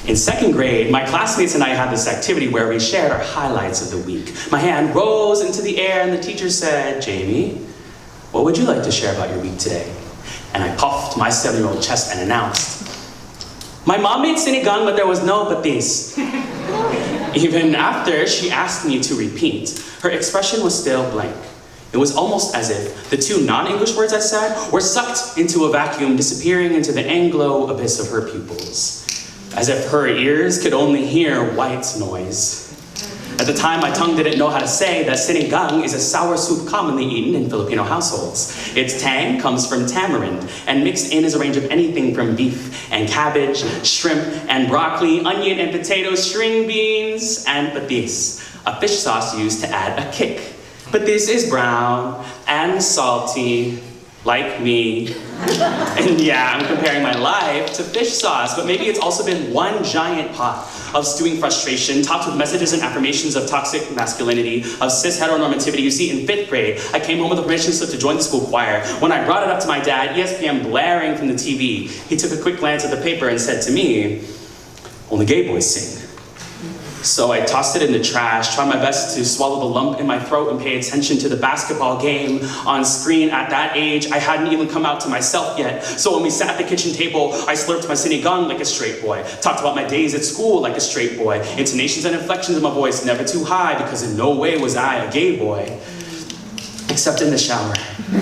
In second grade, my classmates and I had this activity where we shared our highlights of the week. My hand rose into the air and the teacher said, "Jamie, what would you like to share about your week today?" And I puffed my 7-year-old chest and announced, "My mom made sinigang, but there was no patis." Even after she asked me to repeat, her expression was still blank. It was almost as if the 2 non-English words I said were sucked into a vacuum, disappearing into the Anglo abyss of her pupils. As if her ears could only hear white noise. At the time, my tongue didn't know how to say that sinigang is a sour soup commonly eaten in Filipino households. Its tang comes from tamarind, and mixed in is a range of anything from beef and cabbage, shrimp and broccoli, onion and potatoes, string beans, and patis, a fish sauce used to add a kick. But this is brown and salty, like me. And yeah, I'm comparing my life to fish sauce, but maybe it's also been one giant pot of stewing frustration, topped with messages and affirmations of toxic masculinity, of cis heteronormativity. You see, in 5th grade, I came home with a permission slip to join the school choir. When I brought it up to my dad, ESPN blaring from the TV, he took a quick glance at the paper and said to me, "Only gay boys sing." So I tossed it in the trash, tried my best to swallow the lump in my throat and pay attention to the basketball game on screen. At that age, I hadn't even come out to myself yet. So when we sat at the kitchen table, I slurped my sinigang like a straight boy, talked about my days at school like a straight boy, intonations and inflections of my voice never too high, because in no way was I a gay boy. Except in the shower.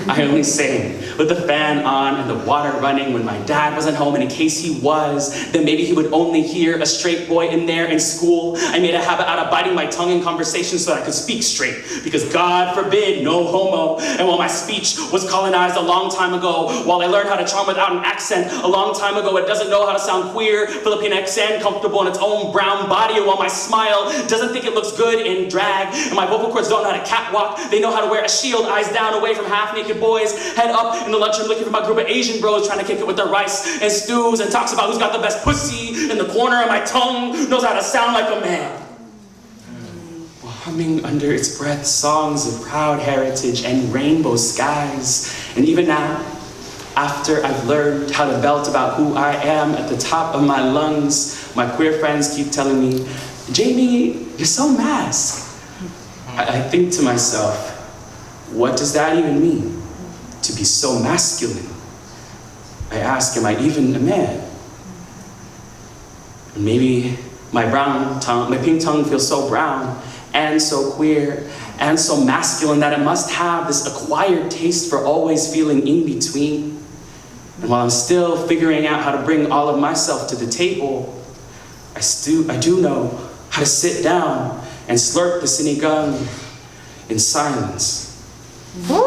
I only sang with the fan on and the water running when my dad wasn't home, and in case he was, then maybe he would only hear a straight boy in there in school. I made a habit out of biting my tongue in conversation so that I could speak straight, because God forbid, no homo. And while my speech was colonized a long time ago, while I learned how to charm without an accent a long time ago, it doesn't know how to sound queer, Filipino accent, comfortable in its own brown body, and while my smile doesn't think it looks good in drag, and my vocal cords don't know how to catwalk, they know how to wear a shield, eyes down, away from half-naked boys, head up in the lunchroom looking for my group of Asian bros trying to kick it with their rice and stews, and talks about who's got the best pussy in the corner of my tongue, knows how to sound like a man. While humming under its breath songs of proud heritage and rainbow skies. And even now, after I've learned how to belt about who I am at the top of my lungs, my queer friends keep telling me, "Jamie, you're so masked." I think to myself, what does that even mean? To be so masculine? I ask, am I even a man? And maybe my pink tongue feels so brown and so queer and so masculine that it must have this acquired taste for always feeling in between. And while I'm still figuring out how to bring all of myself to the table, I do know how to sit down and slurp the sinigang in silence. Woo!